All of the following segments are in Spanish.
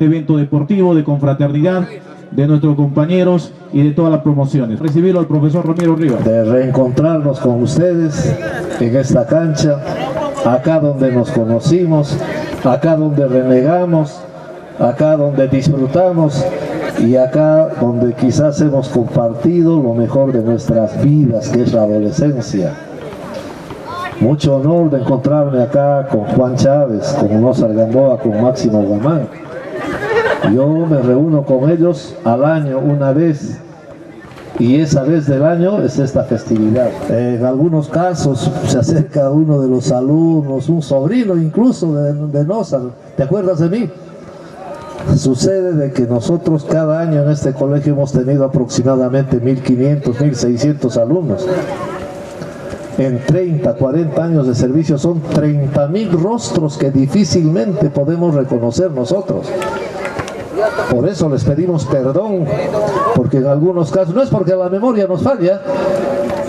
Evento deportivo de confraternidad de nuestros compañeros y de todas las promociones. Recibirlo al profesor Ramiro Rivas. De reencontrarnos con ustedes en esta cancha, acá donde nos conocimos, acá donde renegamos, acá donde disfrutamos y acá donde quizás hemos compartido lo mejor de nuestras vidas, que es la adolescencia. Mucho honor de encontrarme acá con Juan Chávez, con Mozart Gamboa, con Máximo Guamán. Yo me reúno con ellos al año una vez, y esa vez del año es esta festividad. En algunos casos se acerca uno de los alumnos, un sobrino incluso de Mozart. ¿Te acuerdas de mí? Sucede de que nosotros cada año en este colegio hemos tenido aproximadamente 1.500, 1.600 alumnos. En 30, 40 años de servicio son 30.000 rostros que difícilmente podemos reconocer nosotros. Por eso les pedimos perdón, porque en algunos casos, no es porque la memoria nos falla,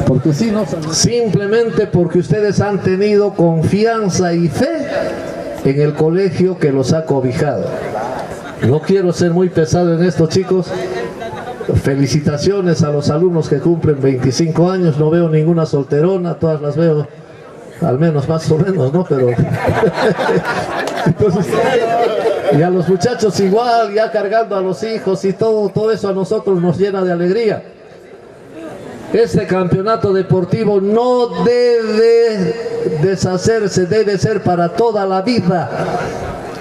porque sí, no, simplemente porque ustedes han tenido confianza y fe en el colegio que los ha cobijado. No quiero ser muy pesado en esto, chicos. Felicitaciones a los alumnos que cumplen 25 años, no veo ninguna solterona, todas las veo, al menos más o menos, ¿no? Pero entonces, y a los muchachos igual, ya cargando a los hijos y todo eso a nosotros nos llena de alegría. Este campeonato deportivo no debe deshacerse, debe ser para toda la vida.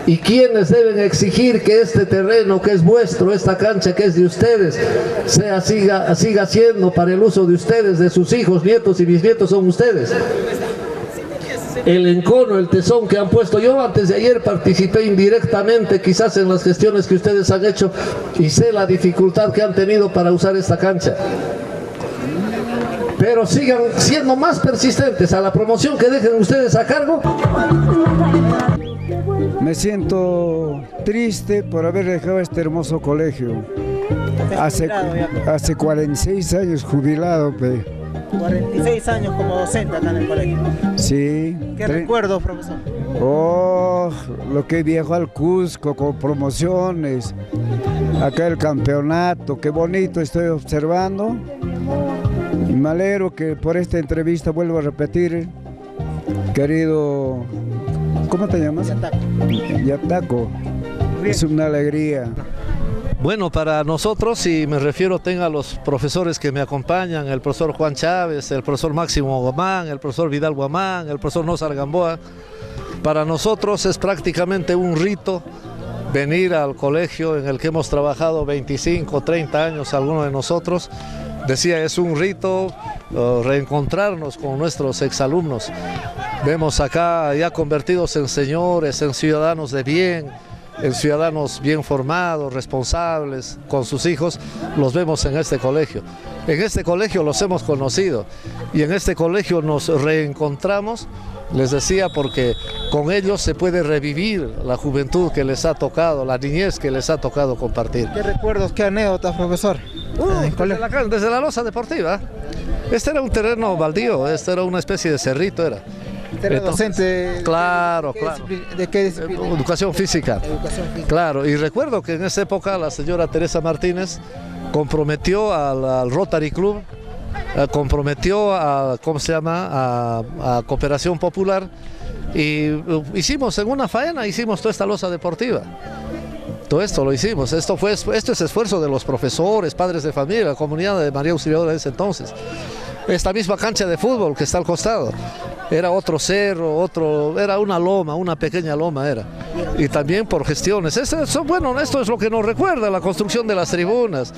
¿Y quiénes deben exigir que este terreno que es vuestro, esta cancha que es de ustedes, siga siendo para el uso de ustedes, de sus hijos, nietos y bisnietos? Son ustedes. El encono, el tesón que han puesto. Yo antes de ayer participé indirectamente quizás en las gestiones que ustedes han hecho y sé la dificultad que han tenido para usar esta cancha. Pero sigan siendo más persistentes a la promoción que dejen ustedes a cargo. Me siento triste por haber dejado este hermoso colegio. Hace 46 años jubilado. 46 años como docente acá en el colegio. Sí. ¿Qué recuerdo, profesor? Oh, lo que viajó al Cusco con promociones. Acá el campeonato, qué bonito estoy observando. Y me alegro que por esta entrevista vuelvo a repetir, querido, ¿cómo te llamas? Yataco. Es una alegría. Bueno, para nosotros, si me refiero a los profesores que me acompañan, el profesor Juan Chávez, el profesor Máximo Guamán, el profesor Vidal Guamán, el profesor Mozart Gamboa, para nosotros es prácticamente un rito venir al colegio en el que hemos trabajado 25, 30 años, algunos de nosotros. Decía, es un rito reencontrarnos con nuestros exalumnos. Vemos acá ya convertidos en señores, en ciudadanos de bien, en ciudadanos bien formados, responsables, con sus hijos, los vemos en este colegio. En este colegio los hemos conocido y en este colegio nos reencontramos, les decía, porque con ellos se puede revivir la juventud que les ha tocado, la niñez que les ha tocado compartir. ¿Qué recuerdos, qué anécdotas, profesor? Desde la losa deportiva. Este era un terreno baldío, este era una especie de cerrito, era. ¿Era docente? Claro, ¿De qué disciplina? Educación física. Educación física. Claro, y recuerdo que en esa época la señora Teresa Martínez comprometió al Rotary Club, comprometió a, ¿cómo se llama?, a Cooperación Popular, y hicimos en una faena, hicimos toda esta losa deportiva. Todo esto lo hicimos, esto es esfuerzo de los profesores, padres de familia, la comunidad de María Auxiliadora de ese entonces. Esta misma cancha de fútbol que está al costado, era otro cerro, era una loma, una pequeña loma era. Y también por gestiones. Esto es lo que nos recuerda, la construcción de las tribunas.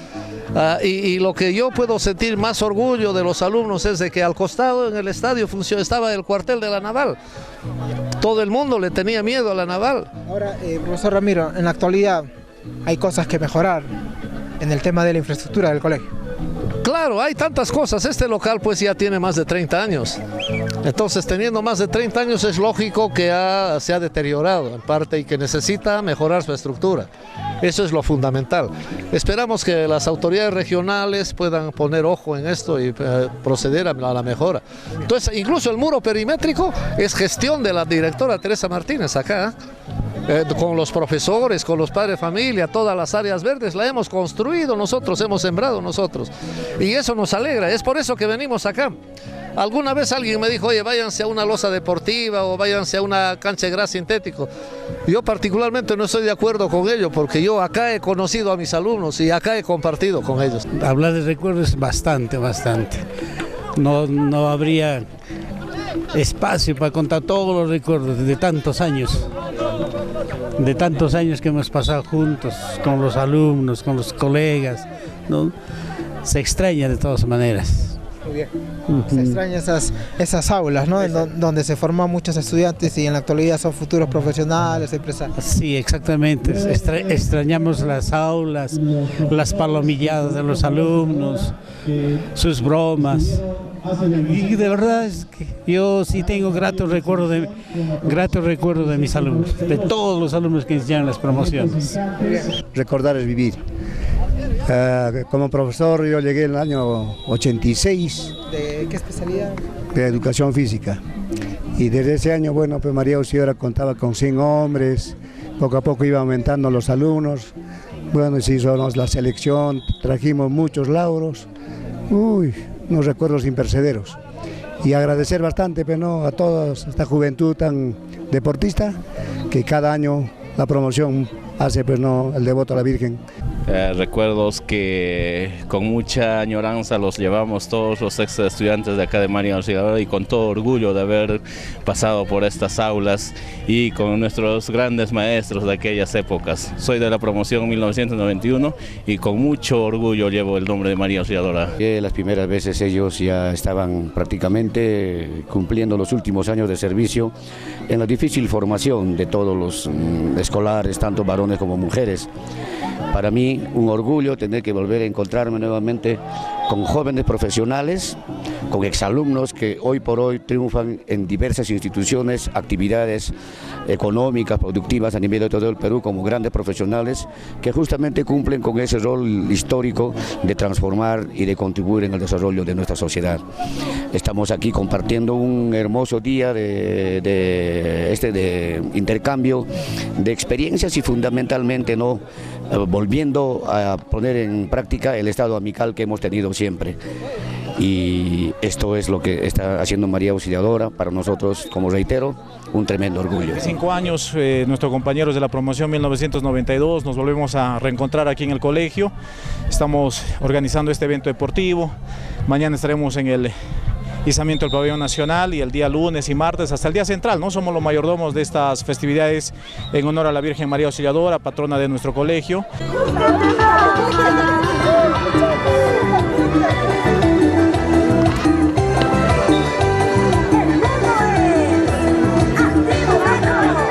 Y lo que yo puedo sentir más orgullo de los alumnos es de que al costado en el estadio estaba el cuartel de la Naval. Todo el mundo le tenía miedo a la Naval. Ahora, profesor Ramiro, en la actualidad hay cosas que mejorar en el tema de la infraestructura del colegio. Claro, hay tantas cosas. Este local pues ya tiene más de 30 años. Entonces, teniendo más de 30 años es lógico que se ha deteriorado en parte y que necesita mejorar su estructura. Eso es lo fundamental. Esperamos que las autoridades regionales puedan poner ojo en esto y proceder a la mejora. Entonces, incluso el muro perimétrico es gestión de la directora Teresa Martínez acá. con los profesores, con los padres de familia, todas las áreas verdes, la hemos construido nosotros, hemos sembrado nosotros. Y eso nos alegra, es por eso que venimos acá. Alguna vez alguien me dijo, oye, váyanse a una losa deportiva o váyanse a una cancha de gras sintético. Yo particularmente no estoy de acuerdo con ello, porque yo acá he conocido a mis alumnos y acá he compartido con ellos. Hablar de recuerdos es bastante. No habría espacio para contar todos los recuerdos de tantos años que hemos pasado juntos, con los alumnos, con los colegas, ¿no? Se extraña de todas maneras. Muy bien. Se extrañan esas aulas, ¿no? Donde se forman muchos estudiantes y en la actualidad son futuros profesionales, empresarios. Sí, exactamente. Extrañamos las aulas, las palomilladas de los alumnos, sus bromas. Y de verdad es que yo sí tengo grato recuerdo de mis alumnos, de todos los alumnos que iniciaron las promociones. Recordar es vivir. Como profesor yo llegué en el año 86. ¿De qué especialidad? De educación física. Y desde ese año, bueno, pues María Auxiliadora contaba con 100 hombres, poco a poco iba aumentando los alumnos. Bueno, se hizo la selección, trajimos muchos lauros. Unos recuerdos impercederos. Y agradecer bastante, pues, ¿no?, a toda esta juventud tan deportista, que cada año la promoción hace, pues, ¿no?, el devoto a la Virgen. Recuerdos que con mucha añoranza los llevamos todos los ex estudiantes de acá de María Auxiliadora, y con todo orgullo de haber pasado por estas aulas y con nuestros grandes maestros de aquellas épocas. Soy de la promoción 1991 y con mucho orgullo llevo el nombre de María Auxiliadora. Las primeras veces ellos ya estaban prácticamente cumpliendo los últimos años de servicio en la difícil formación de todos los escolares, tanto varones como mujeres. Para mí un orgullo tener que volver a encontrarme nuevamente con jóvenes profesionales, con exalumnos que hoy por hoy triunfan en diversas instituciones, actividades económicas, productivas a nivel de todo el Perú, como grandes profesionales que justamente cumplen con ese rol histórico de transformar y de contribuir en el desarrollo de nuestra sociedad. Estamos aquí compartiendo un hermoso día de intercambio de experiencias y fundamentalmente volviendo a poner en práctica el estado amical que hemos tenido siempre. Y esto es lo que está haciendo María Auxiliadora para nosotros, como reitero, un tremendo orgullo. 5 años, nuestros compañeros de la promoción 1992 nos volvemos a reencontrar aquí en el colegio. Estamos organizando este evento deportivo. Mañana estaremos en el izamiento del pabellón nacional y el día lunes y martes hasta el día central, ¿no? Somos los mayordomos de estas festividades en honor a la Virgen María Auxiliadora, patrona de nuestro colegio.